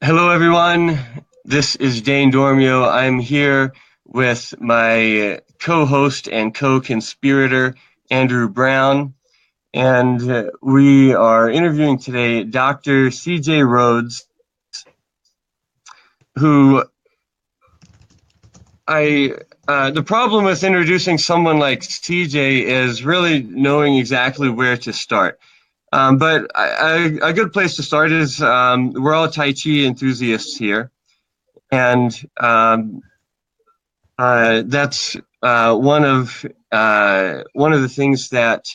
Hello, everyone. This is Dane Dormio. I'm here with my co-host and co-conspirator, Andrew Brown, and we are interviewing today Dr. CJ Rhoads, who the problem with introducing someone like CJ is really knowing exactly where to start. But a good place to start is we're all Tai Chi enthusiasts here. And that's one of the things that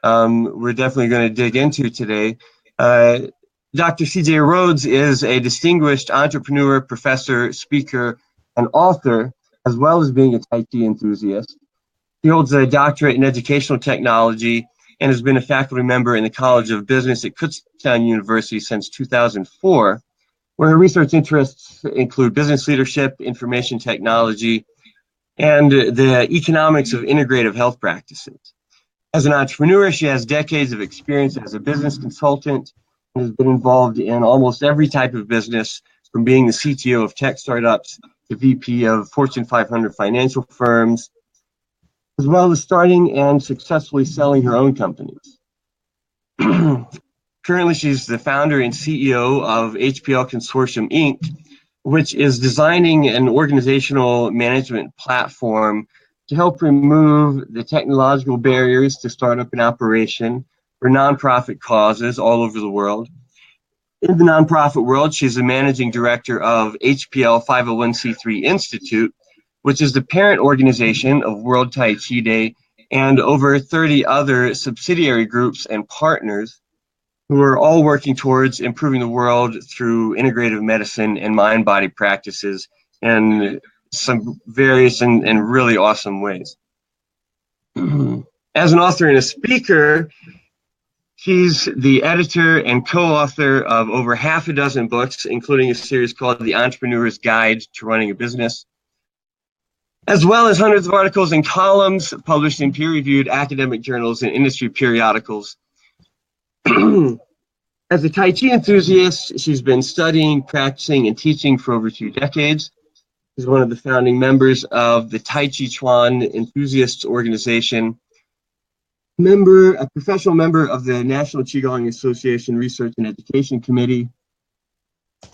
we're definitely going to dig into today. Dr. CJ Rhoads is a distinguished entrepreneur, professor, speaker, and author, as well as being a Tai Chi enthusiast. He holds a doctorate in educational technology and has been a faculty member in the College of Business at Kutztown University since 2004. Where her research interests include business leadership, information technology, and the economics of integrative health practices. As an entrepreneur, she has decades of experience as a business consultant and has been involved in almost every type of business, from being the CTO of tech startups to VP of Fortune 500 financial firms, as well as starting and successfully selling her own companies. Currently, she's the founder and CEO of HPL Consortium, Inc., which is designing an organizational management platform to help remove the technological barriers to start up an operation for nonprofit causes all over the world. In the nonprofit world, she's the managing director of HPL 501c3 Institute, which is the parent organization of World Tai Chi Day and over 30 other subsidiary groups and partners, who are all working towards improving the world through integrative medicine and mind-body practices in some various and really awesome ways. As an author and a speaker, she's the editor and co-author of over half a dozen books, including a series called The Entrepreneur's Guide to Running a Business, as well as hundreds of articles and columns published in peer-reviewed academic journals and industry periodicals. As a Tai Chi enthusiast, she's been studying, practicing, and teaching for over 2 decades. She's one of the founding members of the Taijiquan Enthusiasts Organization, a professional member of the National Qigong Association Research and Education Committee,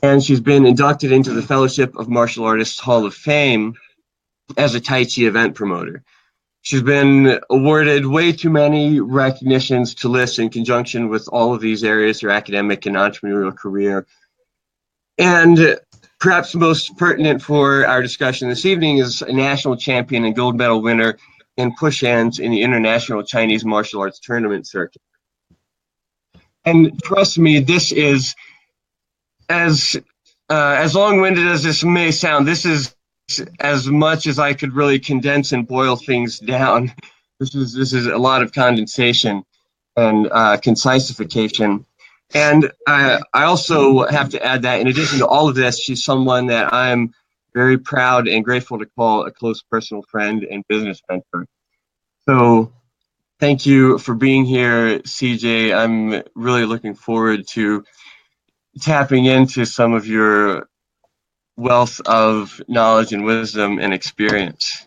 and she's been inducted into the Fellowship of Martial Artists Hall of Fame as a Tai Chi event promoter. She's been awarded way too many recognitions to list in conjunction with all of these areas, her academic and entrepreneurial career. And perhaps most pertinent for our discussion this evening is a national champion and gold medal winner in push-hands in the International Chinese Martial Arts Tournament circuit. And trust me, this is, as long-winded as this may sound, this is as much as I could really condense and boil things down. This is a lot of condensation and concisification. And I also have to add that in addition to all of this, she's someone that I'm very proud and grateful to call a close personal friend and business mentor. So thank you for being here, CJ. I'm really looking forward to tapping into some of your wealth of knowledge and wisdom and experience.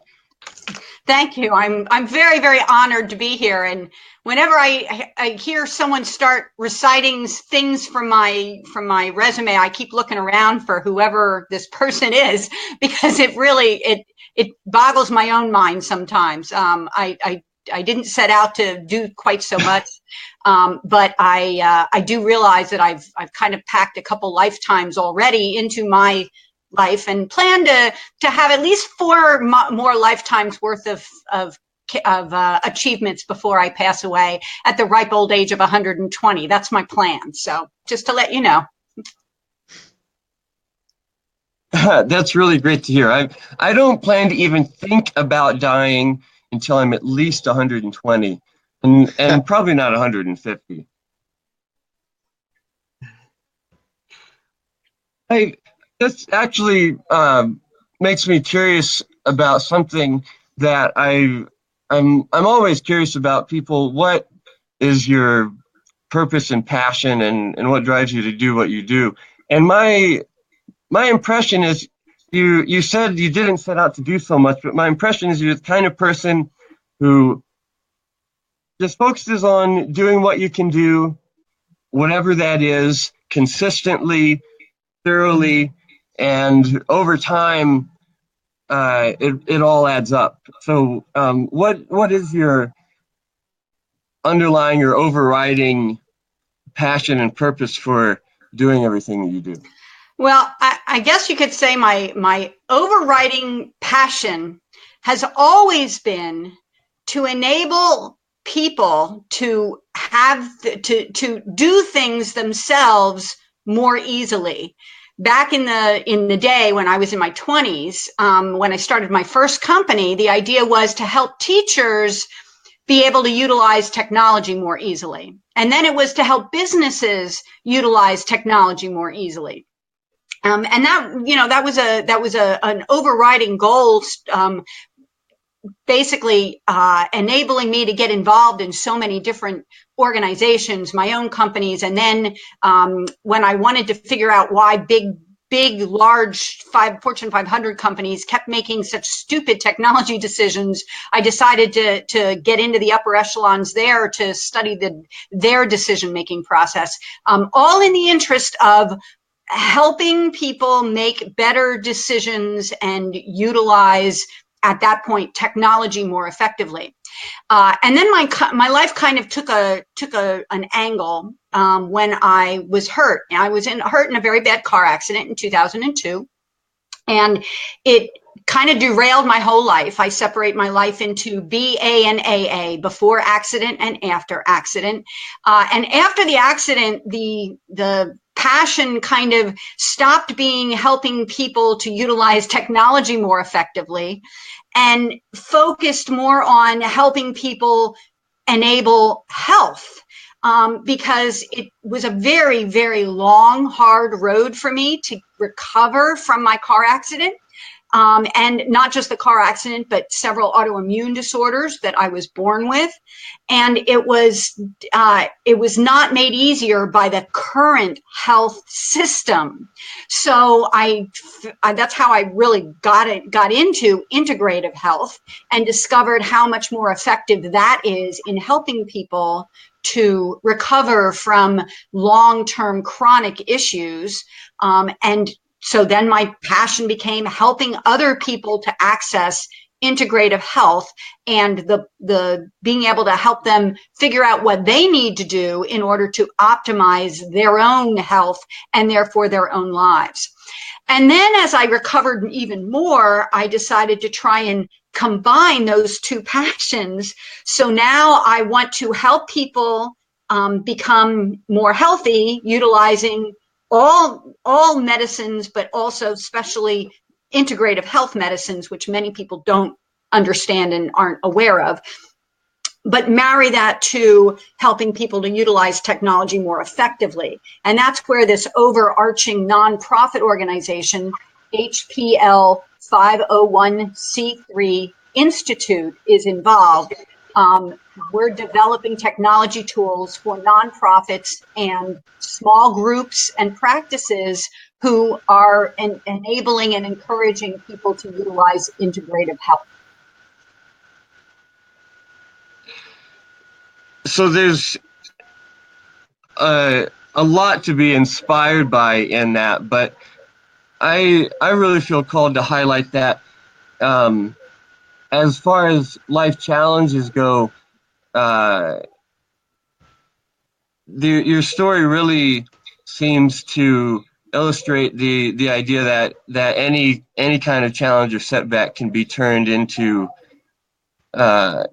Thank you. I'm very, very honored to be here. And whenever I hear someone start reciting things from my resume, I keep looking around for whoever this person is, because it boggles my own mind sometimes. I didn't set out to do quite so much, but I do realize that I've kind of packed a couple lifetimes already into my life, and plan to have at least 4 more lifetimes worth of achievements before I pass away at the ripe old age of 120. That's my plan. So just to let you know. That's really great to hear. I don't plan to even think about dying until I'm at least 120, and probably not 150. This actually makes me curious about something that I'm always curious about people. What is your purpose and passion, and what drives you to do what you do? And my my impression is you said you didn't set out to do so much, but my impression is you're the kind of person who just focuses on doing what you can do, whatever that is, consistently, thoroughly, and over time, it all adds up. So, what is your underlying or overriding passion and purpose for doing everything that you do? Well, I guess you could say my overriding passion has always been to enable people to to do things themselves more easily. Back in the day when I was in my 20s, when I started my first company, the idea was to help teachers be able to utilize technology more easily. And then it was to help businesses utilize technology more easily. And that was an overriding goal, basically enabling me to get involved in so many different organizations, my own companies. And then when I wanted to figure out why large Fortune 500 companies kept making such stupid technology decisions, I decided to get into the upper echelons there to study their decision-making process, all in the interest of helping people make better decisions and utilize, at that point, technology more effectively. And then my life kind of took an angle when I was hurt. I was hurt in a very bad car accident in 2002, and it kind of derailed my whole life. I separate my life into BA and AA, before accident and after accident. And after the accident, the passion kind of stopped being helping people to utilize technology more effectively and focused more on helping people enable health. Because it was a very, very long, hard road for me to recover from my car accident. And not just the car accident, but several autoimmune disorders that I was born with. And it was not made easier by the current health system. So that's how I really got into integrative health and discovered how much more effective that is in helping people to recover from long-term chronic issues. And so then my passion became helping other people to access integrative health and the being able to help them figure out what they need to do in order to optimize their own health and therefore their own lives. And then as I recovered even more, I decided to try and combine those two passions. So now I want to help people become more healthy, utilizing all medicines, but also especially integrative health medicines, which many people don't understand and aren't aware of, but marry that to helping people to utilize technology more effectively. And that's where this overarching nonprofit organization, HPL 501c3 Institute, is involved. We're developing technology tools for nonprofits and small groups and practices who are enabling and encouraging people to utilize integrative health. So there's a lot to be inspired by in that, but I really feel called to highlight that as far as life challenges go, your story really seems to illustrate the idea that any kind of challenge or setback can be turned into a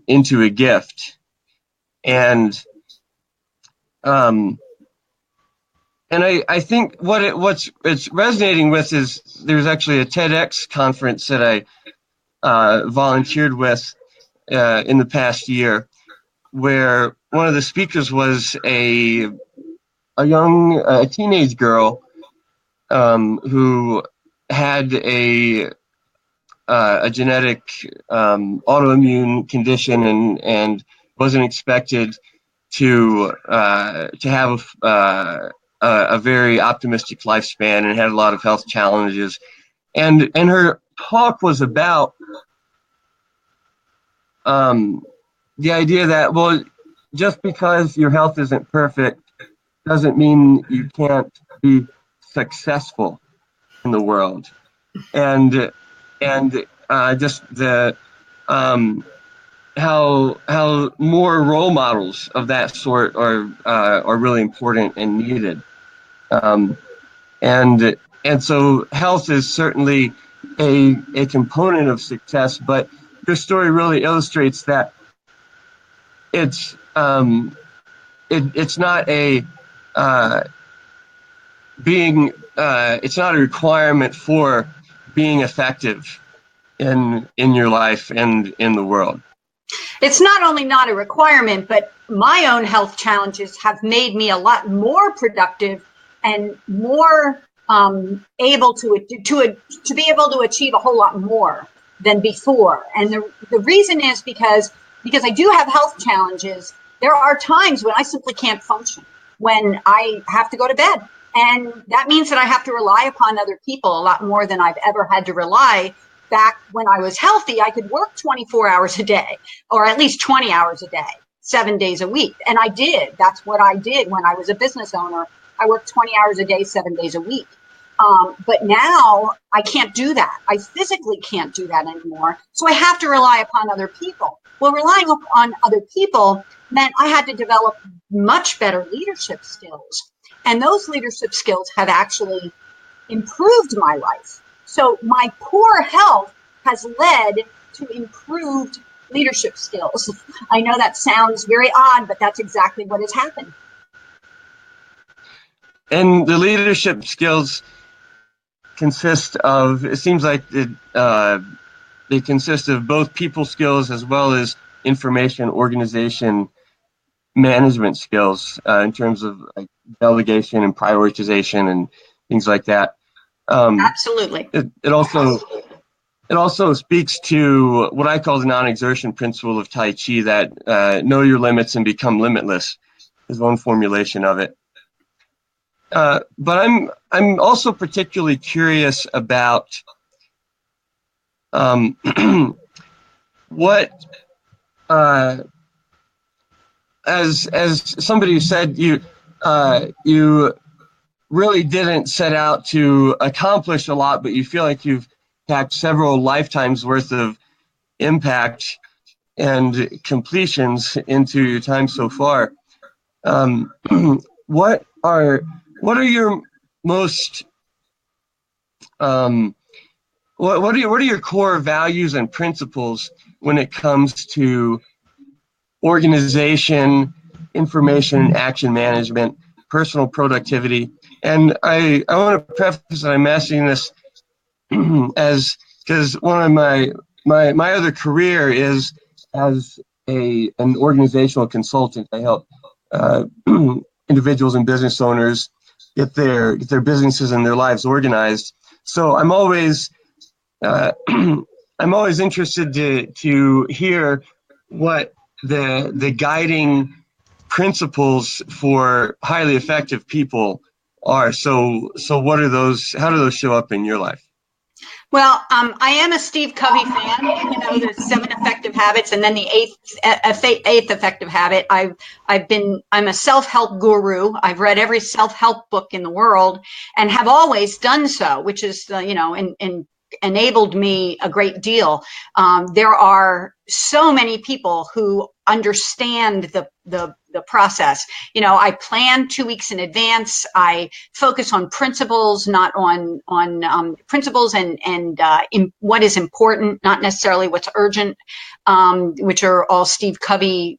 gift, and I think what's resonating with is there's actually a TEDx conference that I volunteered with in the past year, where one of the speakers was a teenage girl who had a genetic autoimmune condition and wasn't expected to have a very optimistic lifespan and had a lot of health challenges. And her talk was about the idea that, well, just because your health isn't perfect doesn't mean you can't be successful in the world. And just the how more role models of that sort are really important and needed. And so health is certainly a component of success, but your story really illustrates that it's not a it's not a requirement for being effective in your life and in the world. It's not only not a requirement, but my own health challenges have made me a lot more productive and more able to be able to achieve a whole lot more than before. And the reason is because I do have health challenges. There are times when I simply can't function, when I have to go to bed. And that means that I have to rely upon other people a lot more than I've ever had to rely. Back when I was healthy, I could work 24 hours a day, or at least 20 hours a day, 7 days a week. And I did. That's what I did when I was a business owner. I worked 20 hours a day, 7 days a week. But now I can't do that. I physically can't do that anymore. So I have to rely upon other people. Well, relying on other people meant I had to develop much better leadership skills. And those leadership skills have actually improved my life. So my poor health has led to improved leadership skills. I know that sounds very odd, but that's exactly what has happened. And the leadership skills consist of, it seems like they consist of both people skills as well as information organization management skills in terms of like delegation and prioritization and things like that. Absolutely. It also speaks to what I call the non-exertion principle of Tai Chi, that know your limits and become limitless is one formulation of it. But I'm also particularly curious about what as somebody who said you really didn't set out to accomplish a lot, but you feel like you've had several lifetimes worth of impact and completions into your time so far. What are your most what are your core values and principles when it comes to organization, information and action management, personal productivity? And I want to preface that I'm asking this as because one of my other career is as an organizational consultant. I help individuals and business owners get their businesses and their lives organized. So I'm always interested to hear what the guiding principles for highly effective people are. So what are those? How do those show up in your life? Well, I am a Steve Covey fan. You know, there's 7 effective habits, and then the eighth effective habit. I'm a self-help guru. I've read every self-help book in the world, and have always done so, which is enabled me a great deal. There are so many people who understand the process. You know, I plan 2 weeks in advance. I focus on principles, not on principles and in what is important, not necessarily what's urgent, which are all Steve Coveyisms.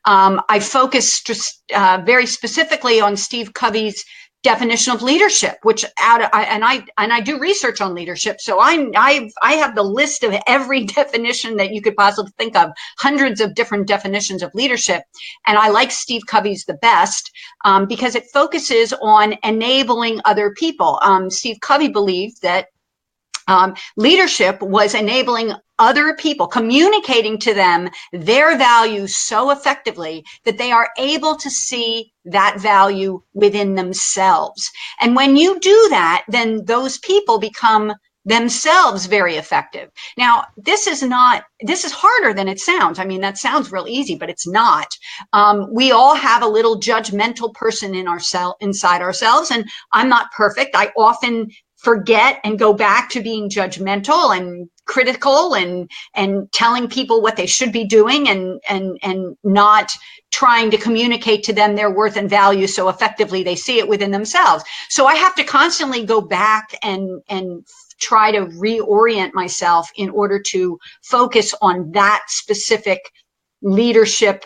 I focus just very specifically on Steve Covey's definition of leadership, which I do research on leadership, so I have the list of every definition that you could possibly think of, hundreds of different definitions of leadership, and I like Steve Covey's the best because it focuses on enabling other people. Steve Covey believed that Leadership was enabling other people, communicating to them their values so effectively that they are able to see that value within themselves. And when you do that, then those people become themselves very effective. Now, this is harder than it sounds. I mean, that sounds real easy, but it's not. We all have a little judgmental person inside ourselves, and I'm not perfect. I often forget and go back to being judgmental and critical and telling people what they should be doing and not trying to communicate to them their worth and value so effectively they see it within themselves. So I have to constantly go back and try to reorient myself in order to focus on that specific leadership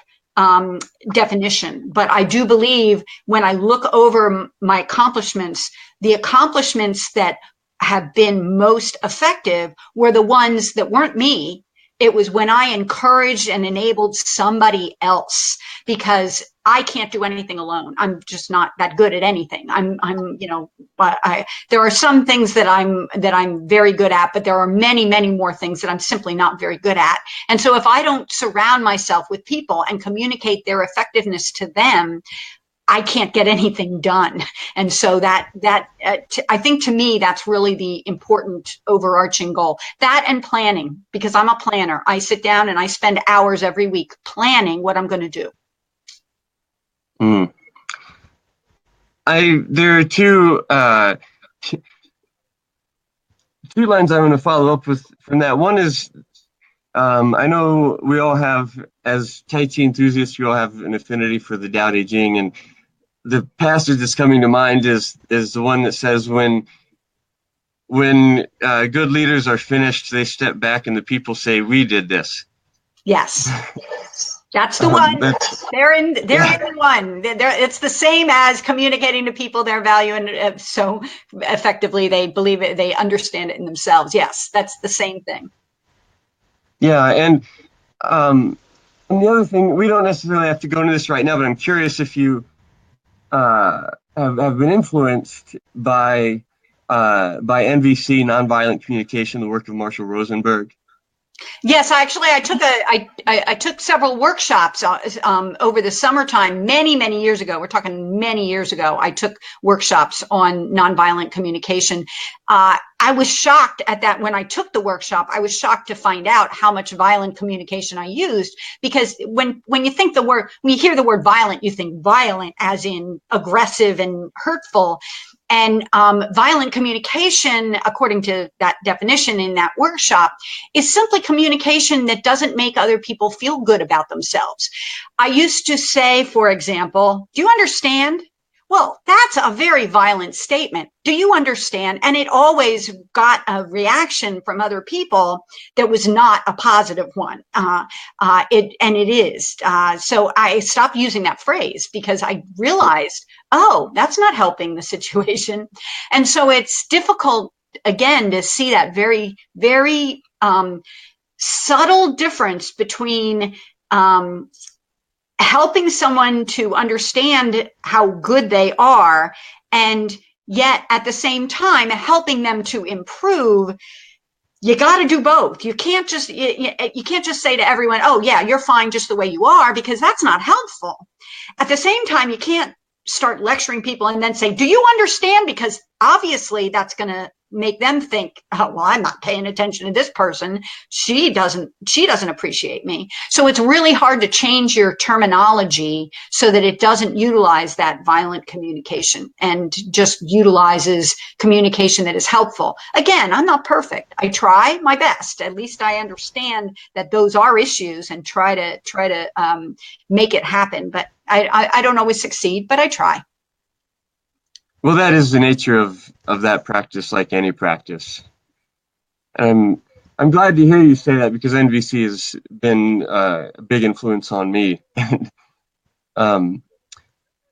definition. But I do believe when I look over my accomplishments, the accomplishments that have been most effective were the ones that weren't me. It was when I encouraged and enabled somebody else, because I can't do anything alone. I'm just not that good at anything. There are some things that I'm very good at, but there are many, many more things that I'm simply not very good at. And so if I don't surround myself with people and communicate their effectiveness to them, I can't get anything done. And so I think to me, that's really the important overarching goal. That and planning, because I'm a planner. I sit down and I spend hours every week planning what I'm going to do. There are two lines I want to follow up with from that. One is, I know we all have, as Tai Chi enthusiasts, we all have an affinity for the Tao Te Ching, and the passage that's coming to mind is the one that says, when good leaders are finished, they step back and the people say, "We did this." Yes. That's the one. They're in the one. It's the same as communicating to people their value, and so effectively they believe it, they understand it in themselves. Yes, that's the same thing. Yeah, and the other thing, we don't necessarily have to go into this right now, but I'm curious if you have been influenced by NVC, nonviolent communication, the work of Marshall Rosenberg. Yes, actually, I took several workshops over the summertime many years ago. We're talking many years ago. I took workshops on nonviolent communication. I was shocked at that when I took the workshop. I was shocked to find out how much violent communication I used, because when you hear the word violent, you think violent as in aggressive and hurtful. And violent communication, according to that definition in that workshop, is simply communication that doesn't make other people feel good about themselves. I used to say, for example, "Do you understand?" Well, that's a very violent statement. Do you understand? And it always got a reaction from other people that was not a positive one. It is. So I stopped using that phrase because I realized, oh, that's not helping the situation. And so it's difficult, again, to see that very, very subtle difference between helping someone to understand how good they are, and yet at the same time helping them to improve. You got to do both. You can't just say to everyone, "Oh yeah, you're fine just the way you are," because that's not helpful. At the same time, you can't start lecturing people and then say, "Do you understand?" Because obviously that's going to make them think, "Oh, well, I'm not paying attention to this person. She doesn't appreciate me." So it's really hard to change your terminology so that it doesn't utilize that violent communication and just utilizes communication that is helpful. Again, I'm not perfect. I try my best. At least I understand that those are issues and try to make it happen. But I don't always succeed, but I try. Well, that is the nature of that practice, like any practice. I'm glad to hear you say that, because NVC has been a big influence on me.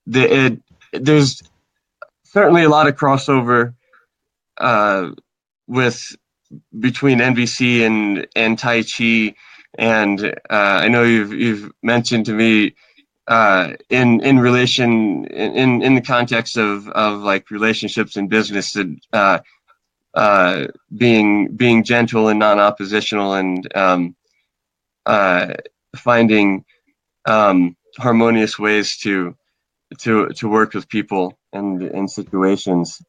There's certainly a lot of crossover between NVC and Tai Chi, and I know you've mentioned to me in relation in the context of like relationships and business, that being gentle and non-oppositional, and finding harmonious ways to work with people and in situations.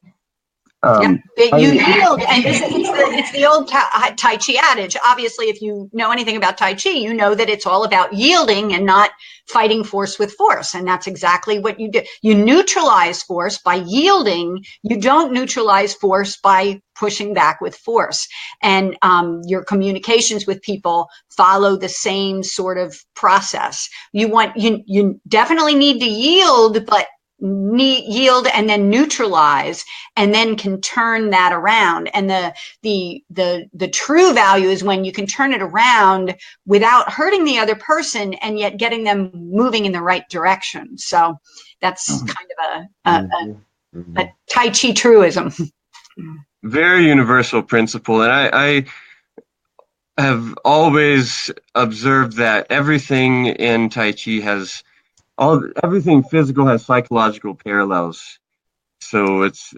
Yeah, you yield, and it's the old Tai Chi adage. Obviously, if you know anything about Tai Chi, you know that it's all about yielding and not fighting force with force, and that's exactly what you do. You neutralize force by yielding. You don't neutralize force by pushing back with force. And your communications with people follow the same sort of process. You definitely need to yield, but yield and then neutralize, and then can turn that around. And the true value is when you can turn it around without hurting the other person and yet getting them moving in the right direction. So that's kind of a Tai Chi truism. Very universal principle, and I have always observed that everything in Tai Chi has everything physical has psychological parallels. So it's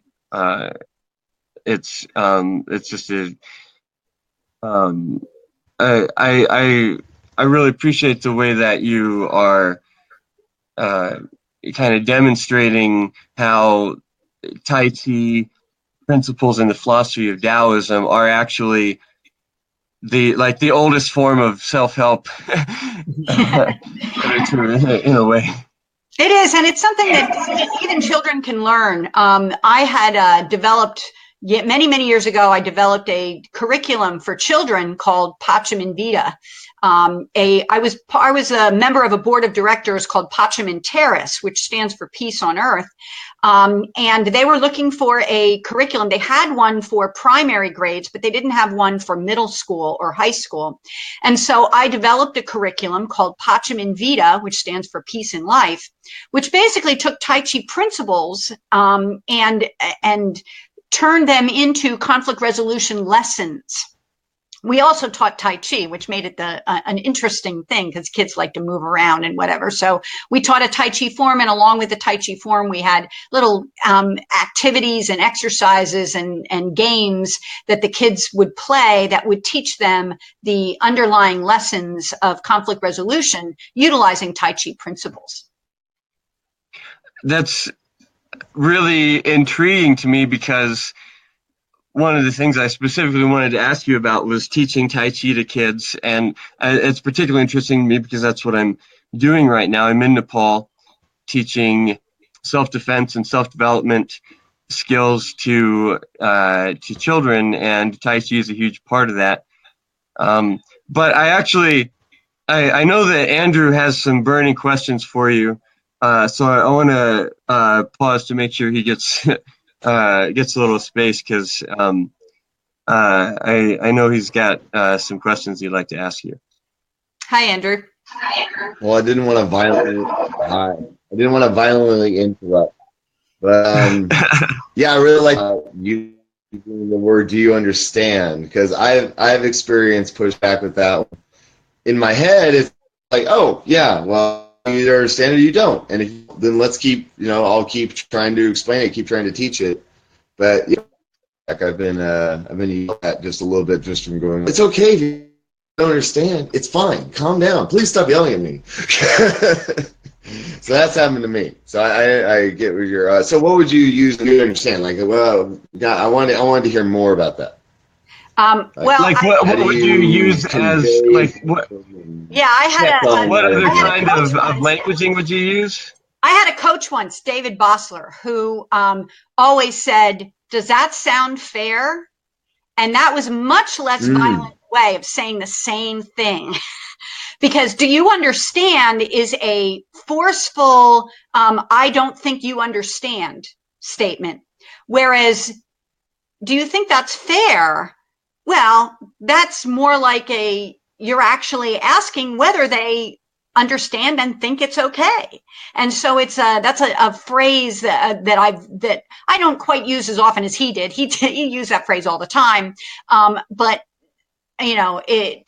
just a I really appreciate the way that you are kind of demonstrating how Tai Chi principles and the philosophy of Taoism are actually the oldest form of self-help in a way. It is, and it's something that even children can learn. I had developed, many years ago, I developed a curriculum for children called Pacem in Vida. I was a member of a board of directors called Pacem in Terris, which stands for Peace on Earth. And they were looking for a curriculum. They had one for primary grades, but they didn't have one for middle school or high school. And so I developed a curriculum called Pacem in Vida, which stands for Peace in Life, which basically took Tai Chi principles and turned them into conflict resolution lessons. We also taught Tai Chi, which made it an interesting thing because kids like to move around and whatever. So we taught a Tai Chi form, and along with the Tai Chi form, we had little activities and exercises and games that the kids would play that would teach them the underlying lessons of conflict resolution utilizing Tai Chi principles. That's really intriguing to me, because one of the things I specifically wanted to ask you about was teaching Tai Chi to kids, and it's particularly interesting to me because that's what I'm doing right now. I'm in Nepal teaching self-defense and self-development skills to children, and Tai Chi is a huge part of that. But I know that Andrew has some burning questions for you, so I want to pause to make sure he gets a little space, because I know he's got some questions he'd like to ask you. Hi, Andrew. Well, I didn't want to violently interrupt, but yeah, I really like using the word "do you understand?" because I've experienced pushback with that one. In my head, it's like, oh yeah, well, you either understand it or you don't, and then let's keep, I'll keep trying to explain it, keep trying to teach it. But yeah, like I've been yelled at just a little bit just from going, it's okay if you don't understand, it's fine, calm down, please stop yelling at me. So that's happened to me. So I get what you're so what would you use to understand? Like, well, God, I wanted to hear more about that. Well, like what would you use as, like, what? Yeah, I had what other kind of languaging would you use? I had a coach once, David Bossler, who always said, "Does that sound fair?" And that was a much less violent way of saying the same thing. Because "do you understand" is a forceful, I don't think you understand statement. Whereas, "do you think that's fair?" Well, that's more like you're actually asking whether they understand and think it's okay. And so that's a phrase that I don't quite use as often as he did. He used that phrase all the time. But it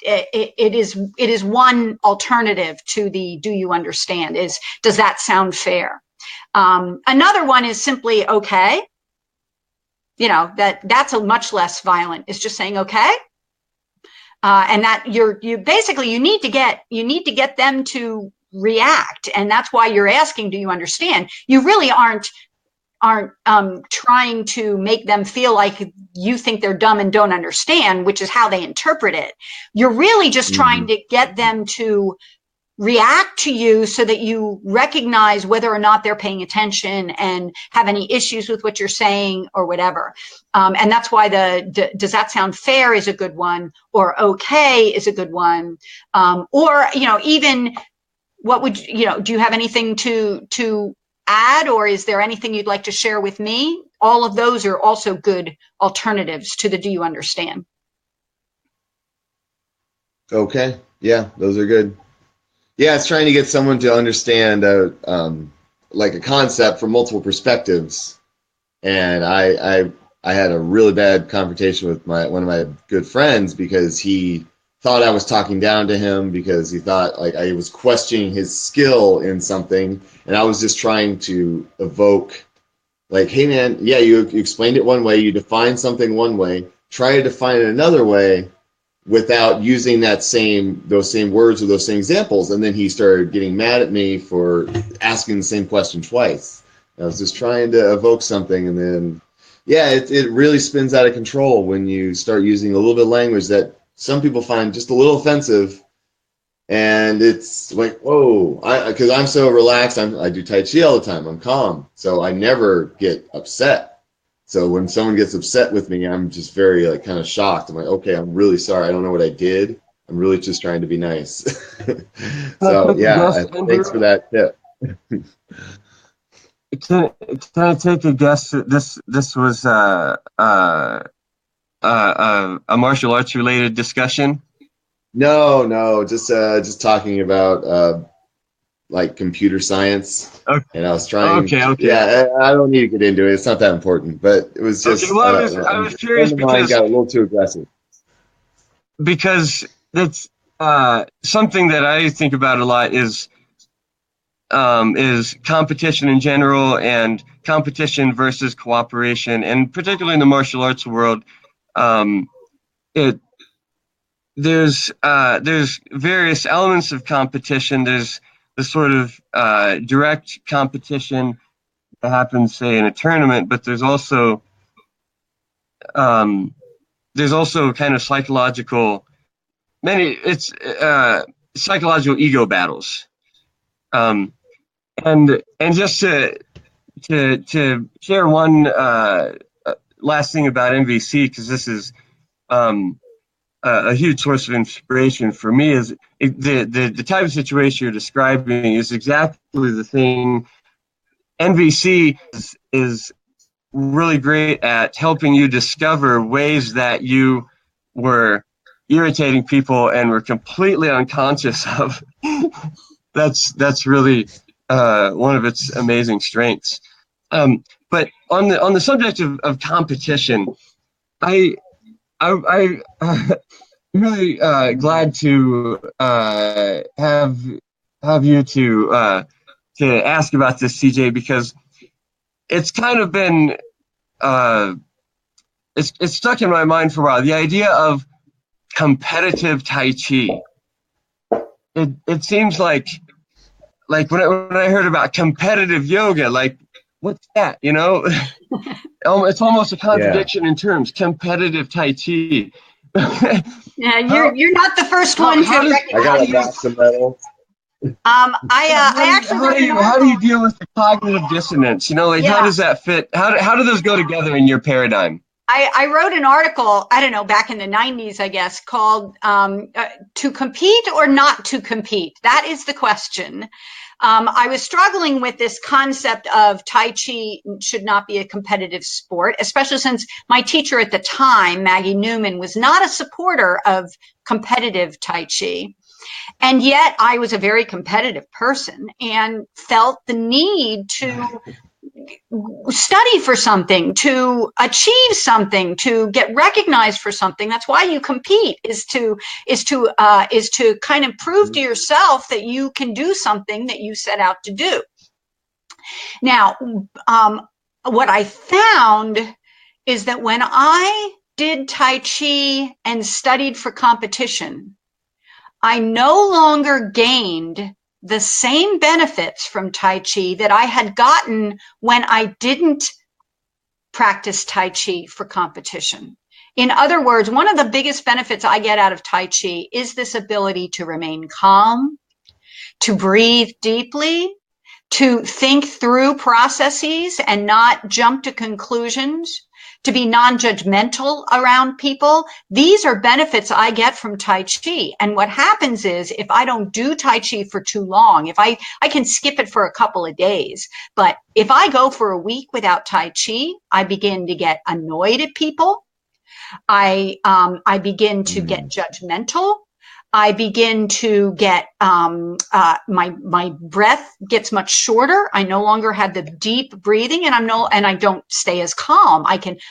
is one alternative to the "do you understand" is, does that sound fair? Another one is simply okay. you know, that's a much less violent. It's just saying, okay. And that you basically, you need to get them to react. And that's why you're asking, do you understand? You really aren't trying to make them feel like you think they're dumb and don't understand, which is how they interpret it. You're really just trying to get them to react to you so that you recognize whether or not they're paying attention and have any issues with what you're saying or whatever. And that's why does that sound fair is a good one, or okay is a good one. Or, you know, even what would, you know, do you have anything to add, or is there anything you'd like to share with me? All of those are also good alternatives to the do you understand? Okay. Yeah, those are good. Yeah, it's trying to get someone to understand like a concept from multiple perspectives. And I had a really bad confrontation with one of my good friends because he thought I was talking down to him because he thought like I was questioning his skill in something, and I was just trying to evoke like, hey man, yeah, you explained it one way, you defined something one way, try to define it another way without using those same words or those same examples. And then he started getting mad at me for asking the same question twice. I was just trying to evoke something, and then, yeah, it really spins out of control when you start using a little bit of language that some people find just a little offensive. And it's like, whoa, because I'm so relaxed. I do Tai Chi all the time. I'm calm. So I never get upset. So when someone gets upset with me, I'm just very like kind of shocked. I'm like, okay, I'm really sorry. I don't know what I did. I'm really just trying to be nice. So yeah, thanks for that tip. Can I take a guess that this was a martial arts related discussion? No, just talking about like computer science. Okay. And I was trying. Okay. Yeah, I don't need to get into it. It's not that important. But it was just. Okay. Well, I was curious because mine got a little too aggressive. Because that's something that I think about a lot is competition in general and competition versus cooperation, and particularly in the martial arts world, there's various elements of competition. There's the sort of direct competition that happens, say, in a tournament, but there's also kind of psychological psychological ego battles. And just to share one last thing about MVC, because this is a huge source of inspiration for me, is the type of situation you're describing is exactly the thing. MVC is really great at helping you discover ways that you were irritating people and were completely unconscious of. That's really one of its amazing strengths. But on the subject of competition, I'm really glad to have you to ask about this, CJ, because it's kind of been it's stuck in my mind for a while. The idea of competitive Tai Chi. It seems like when I heard about competitive yoga, like, what's that? You know, it's almost a contradiction in terms. Competitive Tai Chi. Yeah, you're not the first one to recognize. I got a box of medals. I actually how do you deal with the cognitive dissonance? You know, like, how does that fit? How do those go together in your paradigm? I wrote an article, I don't know, back in the 90s, I guess, called To Compete or Not to Compete? That is the question. I was struggling with this concept of Tai Chi should not be a competitive sport, especially since my teacher at the time, Maggie Newman, was not a supporter of competitive Tai Chi. And yet I was a very competitive person and felt the need to study for something, to achieve something, to get recognized for something. That's why you compete, is to kind of prove to yourself that you can do something that you set out to do. Now, what I found is that when I did Tai Chi and studied for competition, I no longer gained the same benefits from Tai Chi that I had gotten when I didn't practice Tai Chi for competition. In other words, one of the biggest benefits I get out of Tai Chi is this ability to remain calm, to breathe deeply, to think through processes and not jump to conclusions, to be non-judgmental around people. These are benefits I get from Tai Chi. And what happens is if I don't do Tai Chi for too long, if I can skip it for a couple of days, but if I go for a week without Tai Chi, I begin to get annoyed at people. I begin to get judgmental. I begin to get, my breath gets much shorter. I no longer have the deep breathing and I don't stay as calm.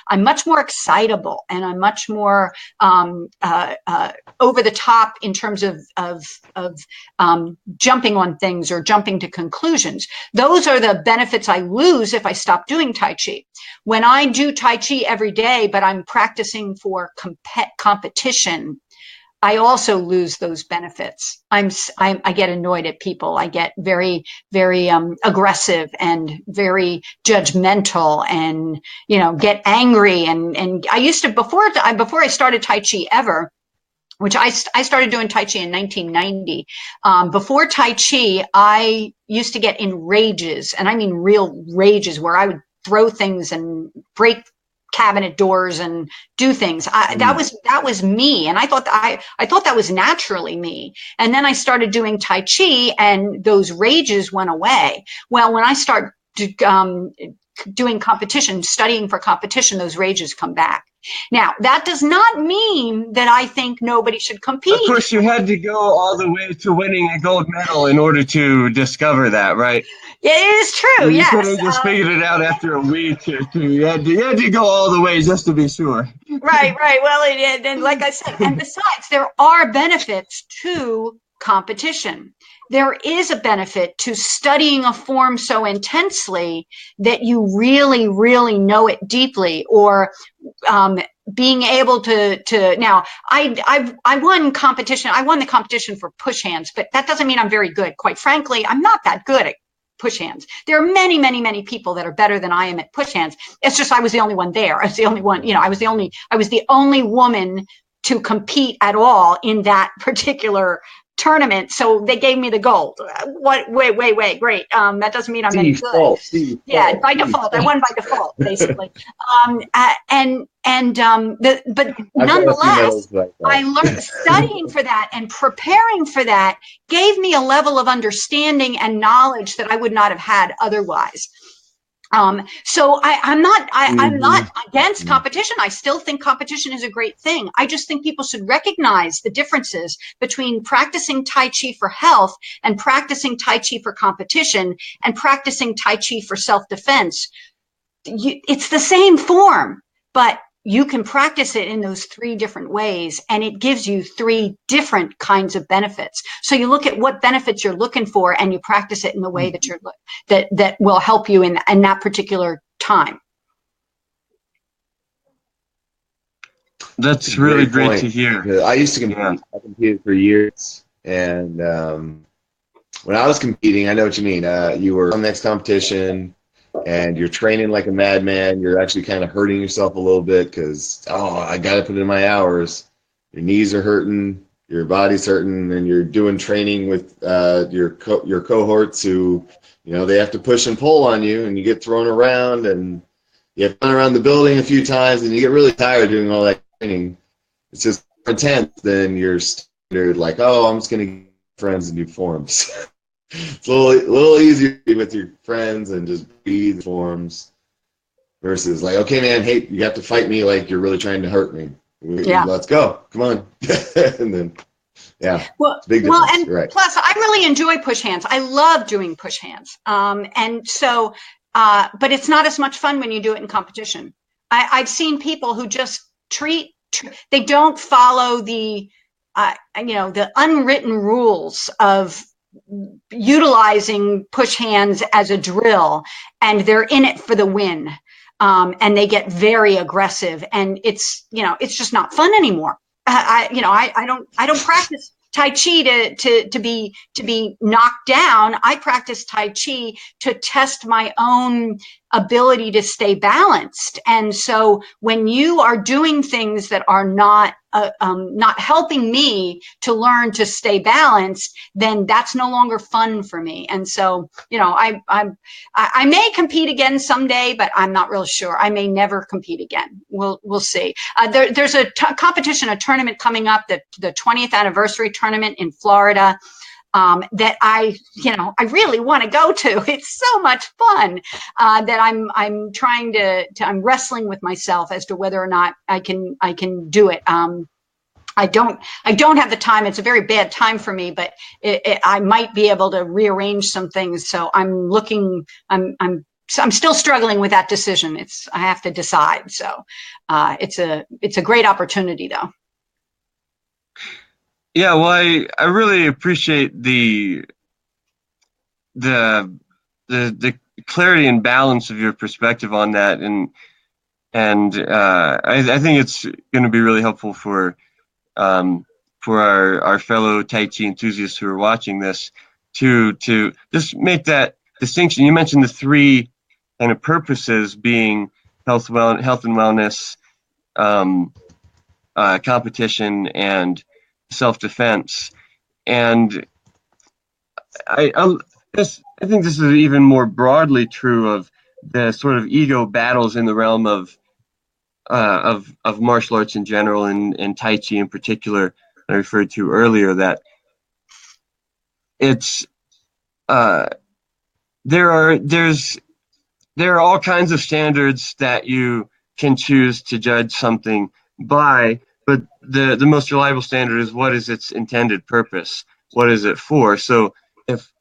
I'm much more excitable and I'm much more, over the top in terms of jumping on things or jumping to conclusions. Those are the benefits I lose if I stop doing Tai Chi. When I do Tai Chi every day, but I'm practicing for competition, I also lose those benefits. I get annoyed at people. I get very, very aggressive and very judgmental, and get angry. And I used to before I started Tai Chi ever, which I started doing Tai Chi in 1990. Before Tai Chi, I used to get in rages, and I mean real rages, where I would throw things and break cabinet doors and do things. That was me, and I thought that was naturally me. And then I started doing Tai Chi, and those rages went away. Well, when I start doing competition, studying for competition, those rages come back. Now, that does not mean that I think nobody should compete. Of course, you had to go all the way to winning a gold medal in order to discover that, right? It is true, you yes. You couldn't just figured it out after a week or two. You had to go all the way just to be sure. Right. Well, and like I said, and besides, there are benefits to competition. There is a benefit to studying a form so intensely that you really, really know it deeply, or being able to now I won competition. I won the competition for push hands, but that doesn't mean I'm very good. Quite frankly, I'm not that good at push hands. There are many, many, many people that are better than I am at push hands. It's just I was the only one there. I was the only one, I was the only woman to compete at all in that particular tournament. So they gave me the gold. Wait, great. That doesn't mean I'm any good. Yeah, by default. I won by default, basically. But nonetheless, I learned studying for that and preparing for that gave me a level of understanding and knowledge that I would not have had otherwise. So I'm not against competition. I still think competition is a great thing. I just think people should recognize the differences between practicing Tai Chi for health and practicing Tai Chi for competition and practicing Tai Chi for self-defense. It's the same form, but you can practice it in those three different ways, and it gives you three different kinds of benefits. So you look at what benefits you're looking for, and you practice it in the way that that will help you in that particular time. That's really great to hear. I used to compete. Yeah. I competed for years, and when I was competing, I know what you mean. You were on the next competition, and you're training like a madman. You're actually kind of hurting yourself a little bit because, I got to put in my hours. Your knees are hurting, your body's hurting, and you're doing training with your cohorts who, they have to push and pull on you, and you get thrown around, and you have to run around the building a few times, and you get really tired doing all that training. It's just more intense than your standard, like, I'm just going to get friends and do forms. It's a little easier with your friends and just breathe forms versus like, okay, man, hey, you have to fight me like you're really trying to hurt me. Let's go. Come on. And then, well, big difference. And right. Plus, I really enjoy push hands. I love doing push hands. And so, but it's not as much fun when you do it in competition. I've seen people who just they don't follow the unwritten rules of utilizing push hands as a drill, and they're in it for the win. and they get very aggressive, and it's just not fun anymore. I don't practice Tai Chi to be knocked down. I practice Tai Chi to test my own ability to stay balanced. And so when you are doing things that are not helping me to learn to stay balanced, then that's no longer fun for me. And so, I may compete again someday, but I'm not real sure. I may never compete again. We'll see. There's a competition, a tournament coming up, the 20th anniversary tournament in Florida. That I really want to go to. It's so much fun that I'm trying I'm wrestling with myself as to whether or not I can do it. I don't have the time. It's a very bad time for me, but I might be able to rearrange some things. So I'm still struggling with that decision. I have to decide. So it's a great opportunity though. Yeah, well, I really appreciate the clarity and balance of your perspective on that, and I think it's going to be really helpful for our fellow Tai Chi enthusiasts who are watching this to just make that distinction. You mentioned the three kind of purposes being health and wellness, competition, and self-defense, and I think this is even more broadly true of the sort of ego battles in the realm of martial arts in general, and Tai Chi in particular, that I referred to earlier. That it's there are all kinds of standards that you can choose to judge something by, but the most reliable standard is, what is its intended purpose? What is it for? So if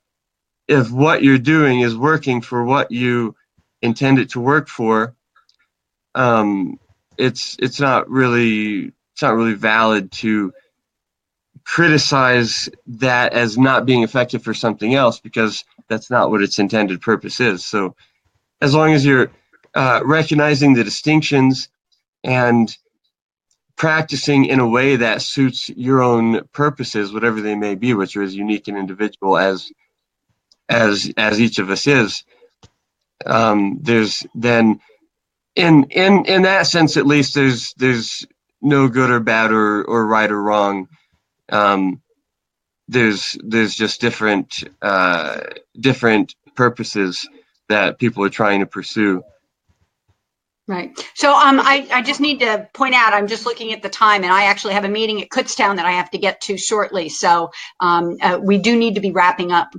what you're doing is working for what you intend it to work for, it's not really valid to criticize that as not being effective for something else, because that's not what its intended purpose is. So as long as you're recognizing the distinctions and practicing in a way that suits your own purposes, whatever they may be, which are as unique and individual as each of us is, there's then in that sense, at least, there's no good or bad or right or wrong. There's just different purposes that people are trying to pursue. Right. So I just need to point out, I'm just looking at the time, and I actually have a meeting at Kutztown that I have to get to shortly. So we do need to be wrapping up.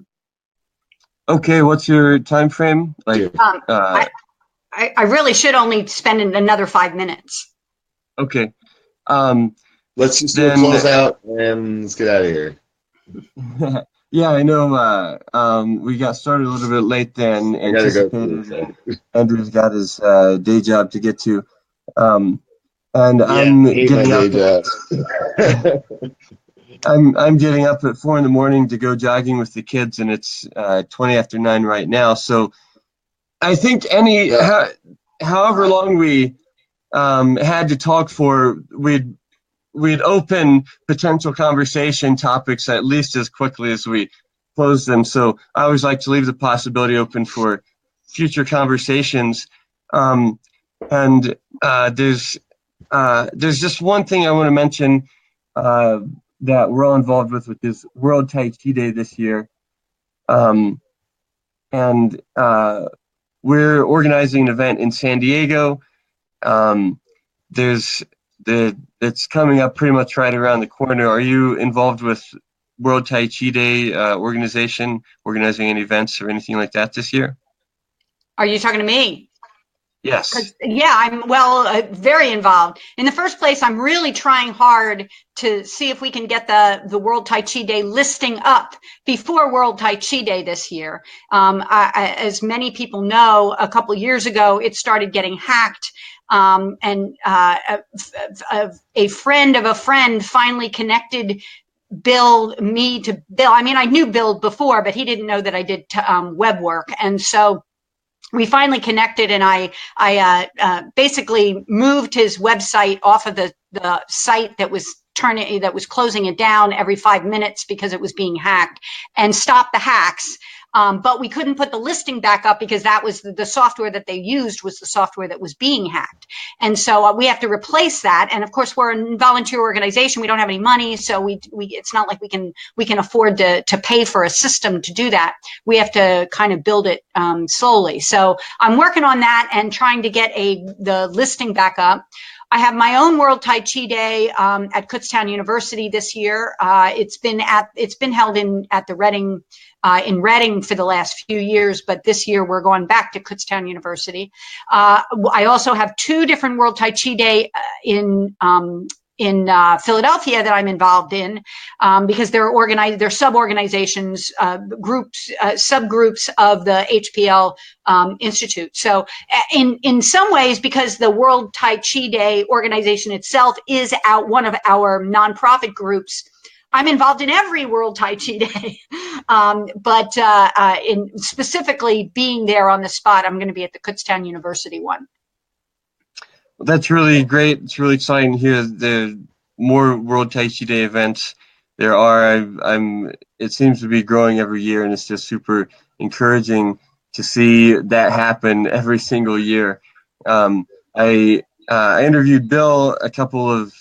Okay, what's your time frame? I really should only spend another 5 minutes. Okay. Let's just do a close out and let's get out of here. Yeah, I know. We got started a little bit late than anticipated. Andrew's got his day job to get to, and I'm getting up. I'm getting up at 4 a.m. to go jogging with the kids, and it's 20 after 9 right now. So I think however long we had to talk for, we'd open potential conversation topics at least as quickly as we close them. So I always like to leave the possibility open for future conversations. And there's just one thing I want to mention that we're all involved with, which is World Tai Chi Day this year. And we're organizing an event in San Diego. It's coming up pretty much right around the corner. Are you involved with World Tai Chi Day organizing any events or anything like that this year? Are you talking to me? Yes. Yeah, I'm very involved. In the first place, I'm really trying hard to see if we can get the World Tai Chi Day listing up before World Tai Chi Day this year. As many people know, a couple years ago, it started getting hacked. And a friend of a friend finally connected me to Bill. I mean, I knew Bill before, but he didn't know that I did web work. And so we finally connected, and I basically moved his website off of the site that was closing it down every 5 minutes because it was being hacked, and stopped the hacks. But we couldn't put the listing back up because that was the software that they used was the software that was being hacked. And so we have to replace that. And of course, we're a volunteer organization. We don't have any money. So it's not like we can afford to pay for a system to do that. We have to kind of build it slowly. So I'm working on that and trying to get the listing back up. I have my own World Tai Chi Day at Kutztown University this year. It's been held at the Reading in Reading for the last few years, but this year we're going back to Kutztown University. I also have 2 different World Tai Chi Day in Philadelphia that I'm involved in because they're sub-organizations, groups, subgroups of the HPL Institute. So in some ways, because the World Tai Chi Day organization itself is one of our nonprofit groups, I'm involved in every World Tai Chi Day, but in specifically being there on the spot, I'm going to be at the Kutztown University one. Well, that's really great. It's really exciting to hear the more World Tai Chi Day events there are. It seems to be growing every year, and it's just super encouraging to see that happen every single year. I interviewed Bill a couple of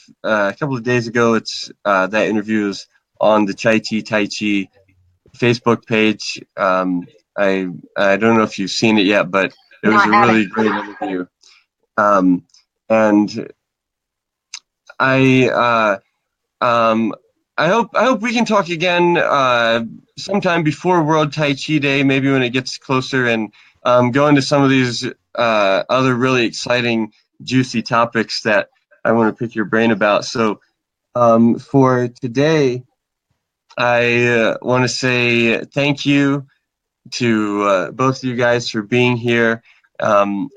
days ago. That interview is on the Tai Chi Facebook page. I don't know if you've seen it yet, but it was a really great interview. And I hope we can talk again sometime before World Tai Chi Day, maybe when it gets closer, and go into some of these other really exciting, juicy topics that I want to pick your brain about. So for today, I want to say thank you to both of you guys for being here, and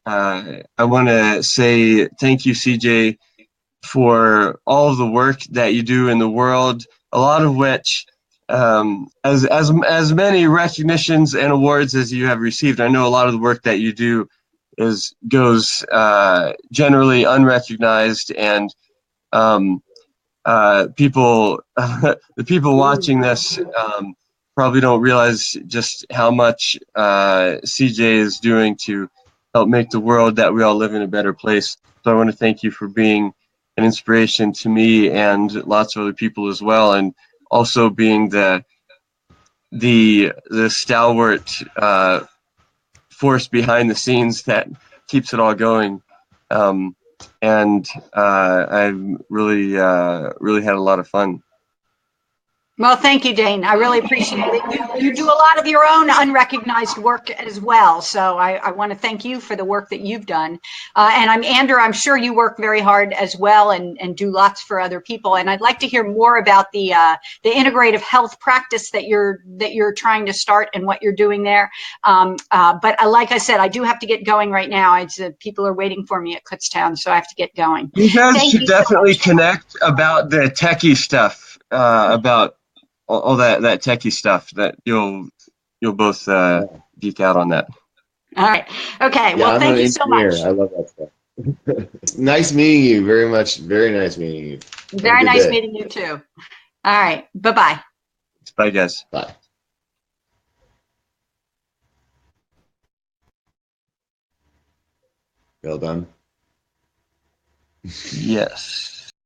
I want to say thank you, CJ, for all of the work that you do in the world, a lot of which, as many recognitions and awards as you have received, I know a lot of the work that you do goes generally unrecognized, and people the people watching this probably don't realize just how much CJ is doing to help make the world that we all live in a better place. So I want to thank you for being an inspiration to me and lots of other people as well, and also being the stalwart force behind the scenes that keeps it all going. And I've really had a lot of fun. Well, thank you, Dane. I really appreciate it. You do a lot of your own unrecognized work as well. So I want to thank you for the work that you've done. And Andrew, I'm sure you work very hard as well and do lots for other people. And I'd like to hear more about the integrative health practice that you're trying to start and what you're doing there. But like I said, I do have to get going right now. People are waiting for me at Kutztown, so I have to get going. You guys should definitely connect about the techie stuff, about all that techie stuff. That you'll both geek out on that. All right. Okay. Yeah, well, thank you so much. I love that stuff. Nice meeting you. Very much. Very nice meeting you. Very nice meeting you too. All right. Bye-bye. Bye, guys. Bye. Well done. Yes.